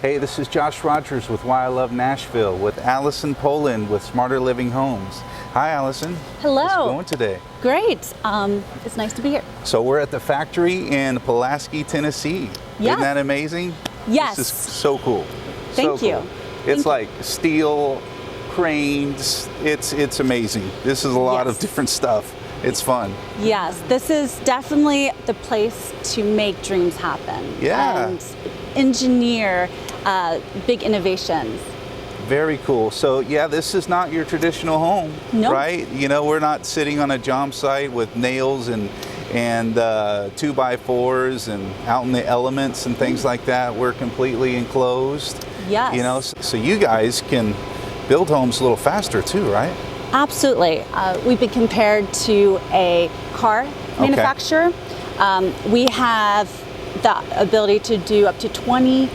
Hey, this is Josh Rogers with Why I Love Nashville with Allison Poland with Smarter Living Homes. Hi, Allison. Hello. How's it going today? Great. It's nice to be here. So we're at the factory in Pulaski, Tennessee. Yeah. Isn't that amazing? Yes. This is so cool. Thank you. It's like steel, cranes. It's amazing. This is a lot of different stuff. It's fun. Yes, this is definitely the place to make dreams happen. Yeah. And engineer big innovations. Very cool. So yeah, this is not your traditional home, right? You know, we're not sitting on a job site with nails and 2x4s and out in the elements and things like that. We're completely enclosed. Yes. You know, so you guys can build homes a little faster too, right? Absolutely. We've been compared to a car manufacturer. We have the ability to do up to 20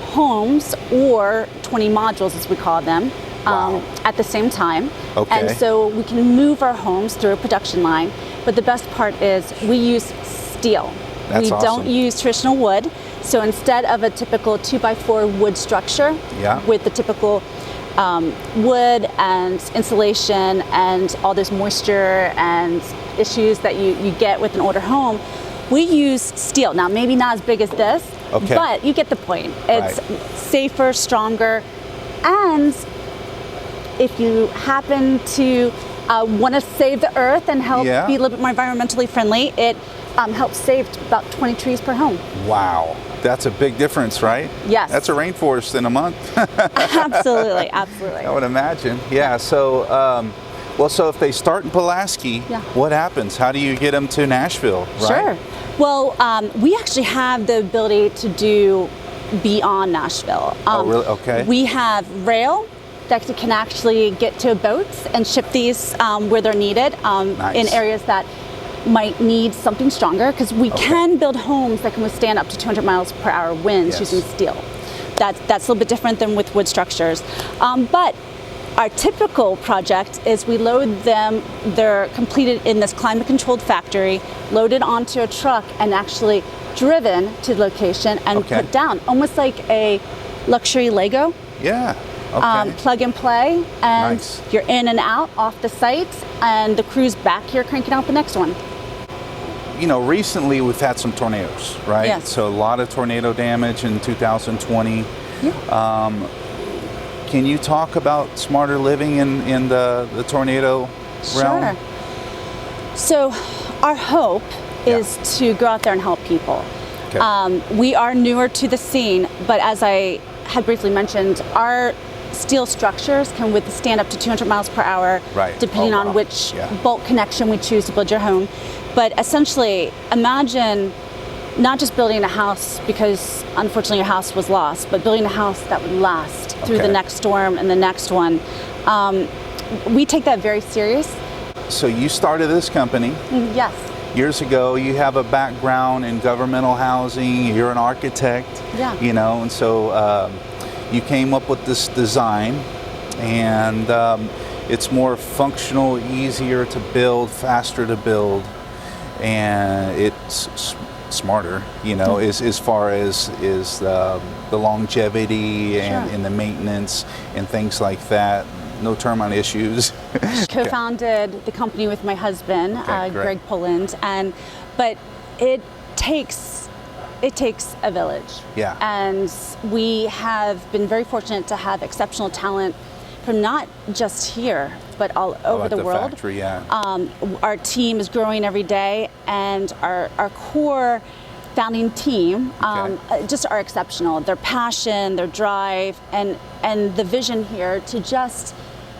homes or 20 modules, as we call them, at the same time. And so we can move our homes through a production line. But the best part is we use steel. That's awesome. Don't use traditional wood. So instead of a typical 2x4 wood structure with the typical wood and insulation and all this moisture and issues that you get with an older home, we use steel. Now, maybe not as big as this, but you get the point. It's safer, stronger, and if you happen to want to save the earth and help be a little bit more environmentally friendly, it helps save about 20 trees per home. Wow. That's a big difference, right? Yes. That's a rainforest in a month. Absolutely, absolutely. I would imagine. Yeah, so, well, so if they start in Pulaski, what happens? How do you get them to Nashville, right? Sure. Well, we actually have the ability to do beyond Nashville. Oh, really? Okay. We have rail that can actually get to boats and ship these where they're needed in areas that might need something stronger, because we can build homes that can withstand up to 200 miles per hour winds using steel. That's a little bit different than with wood structures. But our typical project is we load them, they're completed in this climate controlled factory, loaded onto a truck and actually driven to the location and put down, almost like a luxury Lego. Yeah. Plug and play, and you're in and out off the site, and the crew's back here cranking out the next one. You know, recently we've had some tornadoes, right? Yes. So a lot of tornado damage in 2020. Can you talk about smarter living in the tornado realm? Sure. So our hope is to go out there and help people. We are newer to the scene, but as I had briefly mentioned, our steel structures can withstand up to 200 miles per hour, depending on which bolt connection we choose to build your home. But essentially, imagine not just building a house because unfortunately your house was lost, but building a house that would last through the next storm and the next one. We take that very serious. So you started this company. Yes. Years ago. You have a background in governmental housing. You're an architect. You know, and so you came up with this design, and it's more functional, easier to build, faster to build, and it's smarter, you know, as far as the longevity and the maintenance and things like that. No termite issues. Co-founded the company with my husband, Greg Poland, but it takes a village. And we have been very fortunate to have exceptional talent from not just here, but all over the world. Factory, our team is growing every day, and our core founding team just are exceptional. Their passion, their drive, and the vision here to just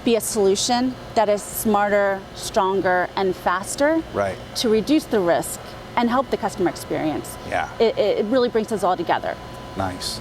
be a solution that is smarter, stronger, and faster to reduce the risk and help the customer experience. Yeah. It really brings us all together. Nice.